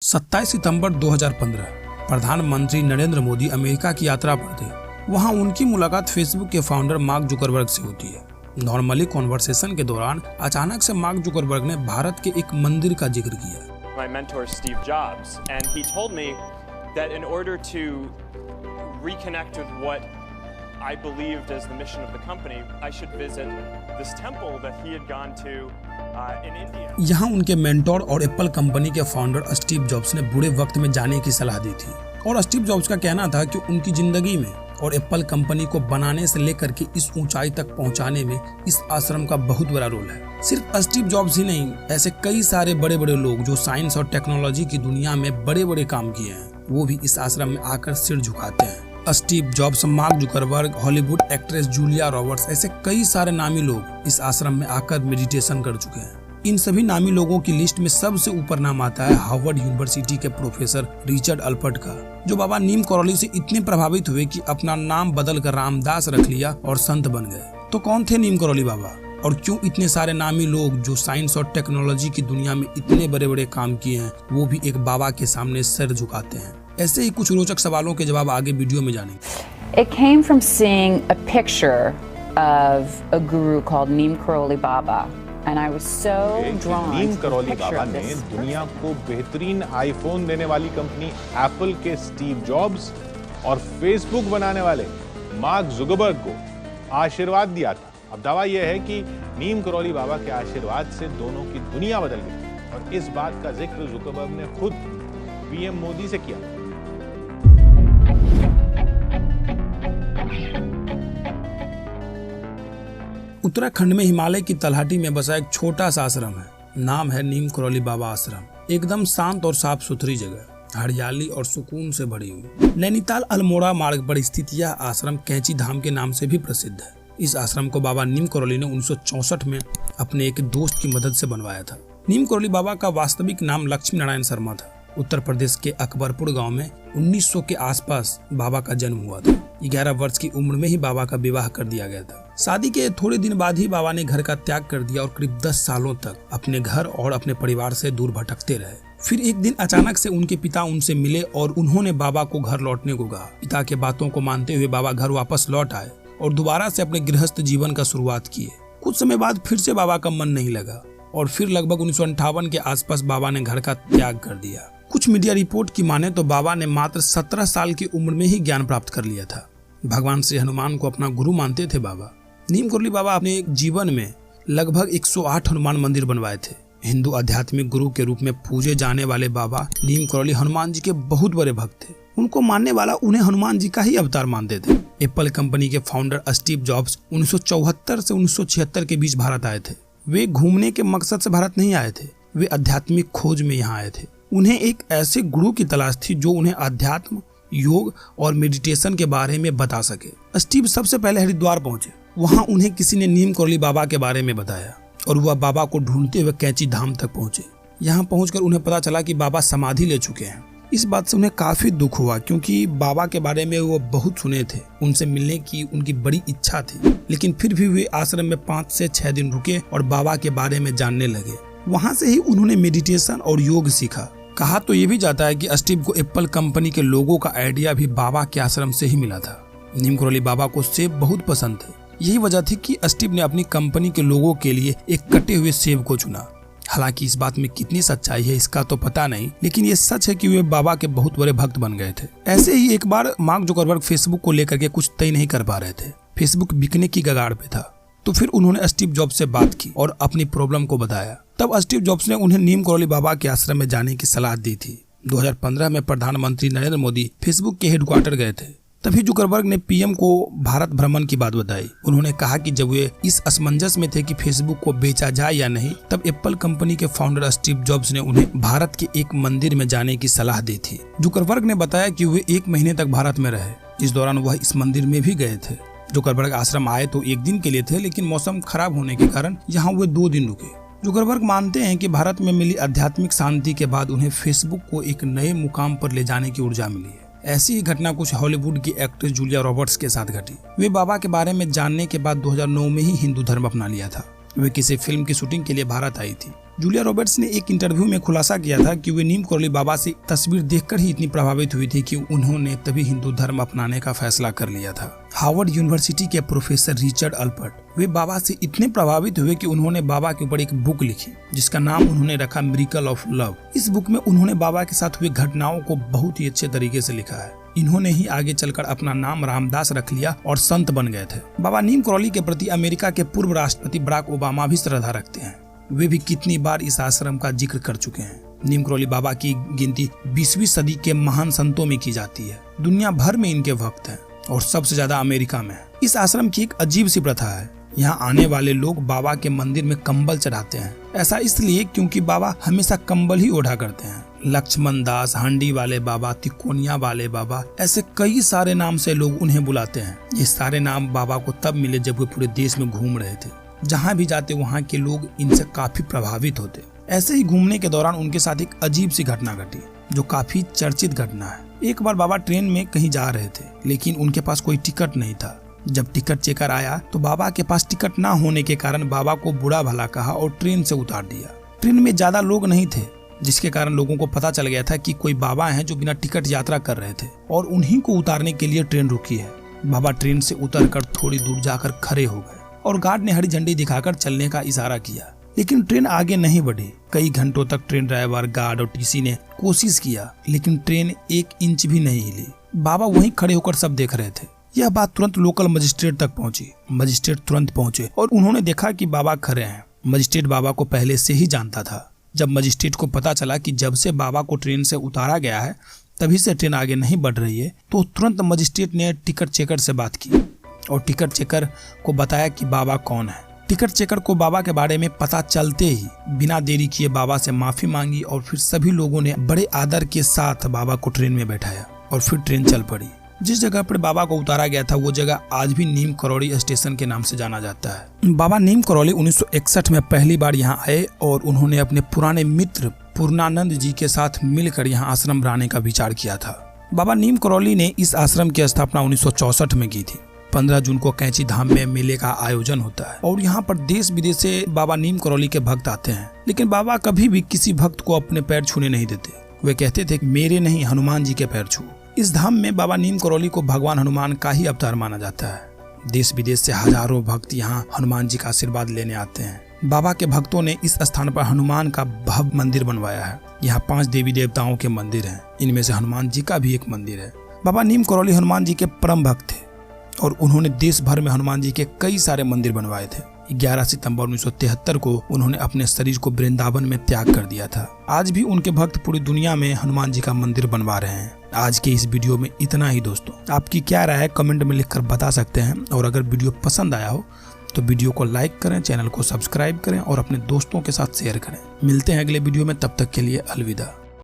27 सितंबर 2015 प्रधानमंत्री नरेंद्र मोदी अमेरिका की यात्रा पर थे। वहां उनकी मुलाकात फेसबुक के फाउंडर मार्क जुकरबर्ग से होती है। नॉर्मली कॉन्वर्सेशन के दौरान अचानक से मार्क जुकरबर्ग ने भारत के एक मंदिर का जिक्र किया। My mentor Steve Jobs, and he told me that in order to reconnect with what I believed as the mission of the company, I should visit this temple that he had gone to in India. यहाँ उनके mentor और Apple company के founder Steve jobs ने बुरे वक्त में जाने की सलाह दी थी और स्टीव जॉब्स का कहना था कि उनकी जिंदगी में और एप्पल कंपनी को बनाने से लेकर के इस ऊंचाई तक पहुंचाने में इस आश्रम का बहुत बड़ा रोल है। सिर्फ स्टीव जॉब्स ही नहीं, ऐसे कई सारे बड़े बड़े लोग जो साइंस और टेक्नोलॉजी की दुनिया में बड़े बड़े काम किए हैं, वो भी इस आश्रम में आकर सिर झुकाते हैं। Steve jobs, mark Zuckerberg, Hollywood actress Julia Roberts, ऐसे कई सारे नामी लोग इस आश्रम में आकर मेडिटेशन कर चुके हैं। इन सभी नामी लोगों की लिस्ट में सबसे ऊपर नाम आता है हार्वर्ड यूनिवर्सिटी के प्रोफेसर रिचर्ड अल्पर्ट का, जो बाबा नीम करौली से इतने प्रभावित हुए कि अपना नाम बदल कर रामदास रख लिया और संत बन गए। तो कौन थे नीम करौली बाबा और क्यों इतने सारे नामी लोग जो साइंस और टेक्नोलॉजी की दुनिया में इतने बड़े बड़े काम किए हैं, वो भी एक बाबा के सामने सर झुकाते हैं? ऐसे ही कुछ रोचक सवालों के जवाब आगे वीडियो में जानेंगे। It came from seeing a picture of a guru called Neem Karoli Baba. And I was so drawn Neem to Karauli the picture Baba of ने this. दुनिया को बेहतरीन आईफोन देने वाली कंपनी एप्पल के स्टीव जॉब्स और फेसबुक बनाने वाले मार्क जुकरबर्ग को आशीर्वाद दिया था। अब दावा यह है कि नीम करौली बाबा के आशीर्वाद से दोनों की दुनिया बदल गई और इस बात का जिक्र जुकरबर्ग ने खुद पीएम मोदी से किया। उत्तराखंड में हिमालय की तलहटी में बसा एक छोटा सा आश्रम है। नाम है नीम करौली बाबा आश्रम। एकदम शांत और साफ सुथरी जगह, हरियाली और सुकून से भरी हुई। नैनीताल अल्मोड़ा मार्ग पर स्थित यह आश्रम कैंची धाम के नाम से भी प्रसिद्ध है। इस आश्रम को बाबा नीम करौली ने 1964 में अपने एक दोस्त की मदद से बनवाया था। नीम करौली बाबा का वास्तविक नाम लक्ष्मी नारायण शर्मा था। उत्तर प्रदेश के अकबरपुर गांव में 1900 के आसपास बाबा का जन्म हुआ था। 11 वर्ष की उम्र में ही बाबा का विवाह कर दिया गया था। शादी के थोड़े दिन बाद ही बाबा ने घर का त्याग कर दिया और करीब 10 सालों तक अपने घर और अपने परिवार से दूर भटकते रहे। फिर एक दिन अचानक से उनके पिता उनसे मिले और उन्होंने बाबा को घर लौटने को कहा। पिता के बातों को मानते हुए बाबा घर वापस लौट आए और दोबारा से अपने गृहस्थ जीवन का शुरुआत किए। कुछ समय बाद फिर से बाबा का मन नहीं लगा और फिर लगभग 1958 के आसपास बाबा ने घर का त्याग कर दिया। कुछ मीडिया रिपोर्ट की माने तो बाबा ने मात्र 17 साल की उम्र में ही ज्ञान प्राप्त कर लिया था। भगवान श्री हनुमान को अपना गुरु मानते थे बाबा। नीम करौली बाबा अपने एक जीवन में लगभग 108 हनुमान मंदिर बनवाए थे। हिंदू आध्यात्मिक गुरु के रूप में पूजे जाने वाले बाबा नीम करौली हनुमान जी के बहुत बड़े भक्त थे। उनको मानने वाला उन्हें हनुमान जी का ही अवतार मानते थे। एप्पल कंपनी के फाउंडर स्टीव जॉब्स 1974 से 1976 के बीच भारत आए थे। वे घूमने के मकसद से भारत नहीं आए थे, वे आध्यात्मिक खोज में यहाँ आए थे। उन्हें एक ऐसे गुरु की तलाश थी जो उन्हें अध्यात्म, योग और मेडिटेशन के बारे में बता सके। स्टीव सबसे पहले हरिद्वार पहुंचे। वहां उन्हें किसी ने नीम करौली बाबा के बारे में बताया और वह बाबा को ढूंढते हुए कैंची धाम तक पहुंचे। यहां पहुंचकर उन्हें पता चला कि बाबा समाधि ले चुके हैं। इस बात से उन्हें काफी दुख हुआ क्योंकि बाबा के बारे में वो बहुत सुने थे। उनसे मिलने की उनकी बड़ी इच्छा थी, लेकिन फिर भी वे आश्रम में 5 से 6 दिन रुके और बाबा के बारे में जानने लगे। वहां से ही उन्होंने मेडिटेशन और योग सीखा। कहा तो ये भी जाता है कि स्टीव को एप्पल कंपनी के लोगों का आइडिया भी बाबा के आश्रम से ही मिला था। नीम करौली बाबा को सेब बहुत पसंद थे। यही वजह थी कि स्टीव ने अपनी कंपनी के लोगों के लिए एक कटे हुए सेब को चुना। हालांकि इस बात में कितनी सच्चाई है इसका तो पता नहीं, लेकिन ये सच है कि वे बाबा के बहुत बड़े भक्त बन गए थे। ऐसे ही एक बार मार्क जुकरबर्ग फेसबुक को लेकर के कुछ तय नहीं कर पा रहे थे। फेसबुक बिकने की कगार पे था। तो फिर उन्होंने स्टीव जॉब्स से बात की और अपनी प्रॉब्लम को बताया। तब स्टीव जॉब्स ने उन्हें नीम करौली बाबा के आश्रम में जाने की सलाह दी थी। 2015 में प्रधानमंत्री नरेंद्र मोदी फेसबुक के हेडक्वार्टर गए थे। तभी जुकरबर्ग ने पीएम को भारत भ्रमण की बात बताई। उन्होंने कहा कि जब वे इस असमंजस में थे कि फेसबुक को बेचा जाए या नहीं, तब एप्पल कंपनी के फाउंडर स्टीव जॉब्स ने उन्हें भारत के एक मंदिर में जाने की सलाह दी थी। जुकरबर्ग ने बताया कि वे 1 महीने तक भारत में रहे। इस दौरान वह इस मंदिर में भी गए थे। जुकरबर्ग आश्रम आए तो 1 दिन के लिए थे, लेकिन मौसम खराब होने के कारण यहाँ वे 2 दिन रुके। जुकरबर्ग मानते हैं कि भारत में मिली आध्यात्मिक शांति के बाद उन्हें फेसबुक को एक नए मुकाम पर ले जाने की ऊर्जा मिली है। ऐसी ही घटना कुछ हॉलीवुड की एक्ट्रेस जूलिया रॉबर्ट्स के साथ घटी। वे बाबा के बारे में जानने के बाद 2009 में ही हिंदू धर्म अपना लिया था। वे किसी फिल्म की शूटिंग के लिए भारत आई थी। जूलिया रॉबर्ट्स ने एक इंटरव्यू में खुलासा किया था कि वे नीम करौली बाबा से तस्वीर देखकर ही इतनी प्रभावित हुई थी कि उन्होंने तभी हिंदू धर्म अपनाने का फैसला कर लिया था। हार्वर्ड यूनिवर्सिटी के प्रोफेसर रिचर्ड अल्पर्ट वे बाबा से इतने प्रभावित हुए कि उन्होंने बाबा के ऊपर एक बुक लिखी जिसका नाम उन्होंने रखा मिरेकल ऑफ लव। इस बुक में उन्होंने बाबा के साथ हुई घटनाओं को बहुत ही अच्छे तरीके से लिखा है। इन्होंने ही आगे चलकर अपना नाम रामदास रख लिया और संत बन गए थे। बाबा नीम करौली के प्रति अमेरिका के पूर्व राष्ट्रपति बराक ओबामा भी श्रद्धा रखते हैं। वे भी कितनी बार इस आश्रम का जिक्र कर चुके हैं। नीम करौली बाबा की गिनती 20वीं सदी के महान संतों में की जाती है। दुनिया भर में इनके भक्त हैं और सबसे ज्यादा अमेरिका में। इस आश्रम की एक अजीब सी प्रथा है। यहाँ आने वाले लोग बाबा के मंदिर में कंबल चढ़ाते हैं। ऐसा इसलिए क्योंकि बाबा हमेशा कंबल ही ओढ़ा करते हैं। लक्ष्मण दास, हांडी वाले बाबा, तिकोनिया वाले बाबा, ऐसे कई सारे नाम से लोग उन्हें बुलाते हैं। ये सारे नाम बाबा को तब मिले जब वे पूरे देश में घूम रहे थे। जहाँ भी जाते वहाँ के लोग इनसे काफी प्रभावित होते। ऐसे ही घूमने के दौरान उनके साथ एक अजीब सी घटना घटी जो काफी चर्चित घटना है। एक बार बाबा ट्रेन में कहीं जा रहे थे लेकिन उनके पास कोई टिकट नहीं था। जब टिकट चेकर आया तो बाबा के पास टिकट ना होने के कारण बाबा को बुरा भला कहा और ट्रेन से उतार दिया। ट्रेन में ज्यादा लोग नहीं थे जिसके कारण लोगों को पता चल गया था कि कोई बाबा हैं जो बिना टिकट यात्रा कर रहे थे और उन्हीं को उतारने के लिए ट्रेन रुकी है। बाबा ट्रेन से उतरकर थोड़ी दूर जाकर खड़े हो गए और गार्ड ने हरी झंडी दिखाकर चलने का इशारा किया, लेकिन ट्रेन आगे नहीं बढ़ी। कई घंटों तक ट्रेन ड्राइवर, गार्ड और टीसी ने कोशिश किया लेकिन ट्रेन 1 इंच भी नहीं हिली। बाबा वहीं खड़े होकर सब देख रहे थे। यह बात तुरंत लोकल मजिस्ट्रेट तक पहुंची। मजिस्ट्रेट तुरंत पहुंचे और उन्होंने देखा कि बाबा खड़े हैं। मजिस्ट्रेट बाबा को पहले से ही जानता था। जब मजिस्ट्रेट को पता चला कि जब से बाबा को ट्रेन से उतारा गया है तभी से ट्रेन आगे नहीं बढ़ रही है, तो तुरंत मजिस्ट्रेट ने टिकट चेकर से बात की और टिकट चेकर को बताया कि बाबा कौन है। टिकट चेकर को बाबा के बारे में पता चलते ही बिना देरी किए बाबा से माफी मांगी और फिर सभी लोगों ने बड़े आदर के साथ बाबा को ट्रेन में बैठाया और फिर ट्रेन चल पड़ी। जिस जगह पर बाबा को उतारा गया था वो जगह आज भी नीम करौली स्टेशन के नाम से जाना जाता है। बाबा नीम करौली 1961 में पहली बार यहाँ आए और उन्होंने अपने पुराने मित्र पूर्णानंद जी के साथ मिलकर यहाँ आश्रम बनाने का विचार किया था। बाबा नीम करौली ने इस आश्रम की स्थापना 1964 में की थी। 15 जून को कैंची धाम में मेले का आयोजन होता है और यहाँ पर देश विदेश से बाबा नीम करौली के भक्त आते हैं, लेकिन बाबा कभी भी किसी भक्त को अपने पैर छूने नहीं देते। वे कहते थे मेरे नहीं, हनुमान जी के पैर छू। इस धाम में बाबा नीम करौली को भगवान हनुमान का ही अवतार माना जाता है। देश विदेश से हजारों भक्त यहाँ हनुमान जी का आशीर्वाद लेने आते हैं। बाबा के भक्तों ने इस स्थान पर हनुमान का भव्य मंदिर बनवाया है। यहाँ 5 देवी देवताओं के मंदिर हैं, इनमें से हनुमान जी का भी एक मंदिर है। बाबा नीम करौली हनुमान जी के परम भक्त थे और उन्होंने देश भर में हनुमान जी के कई सारे मंदिर बनवाए थे। 11 सितंबर 1973 को उन्होंने अपने शरीर को वृंदावन में त्याग कर दिया था। आज भी उनके भक्त पूरी दुनिया में हनुमान जी का मंदिर बनवा रहे हैं। आज के इस वीडियो में इतना ही दोस्तों। आपकी क्या राय है कमेंट में लिखकर बता सकते हैं और अगर वीडियो पसंद आया हो तो वीडियो को लाइक करें, चैनल को सब्सक्राइब करें और अपने दोस्तों के साथ शेयर करें। मिलते हैं अगले वीडियो में, तब तक के लिए अलविदा।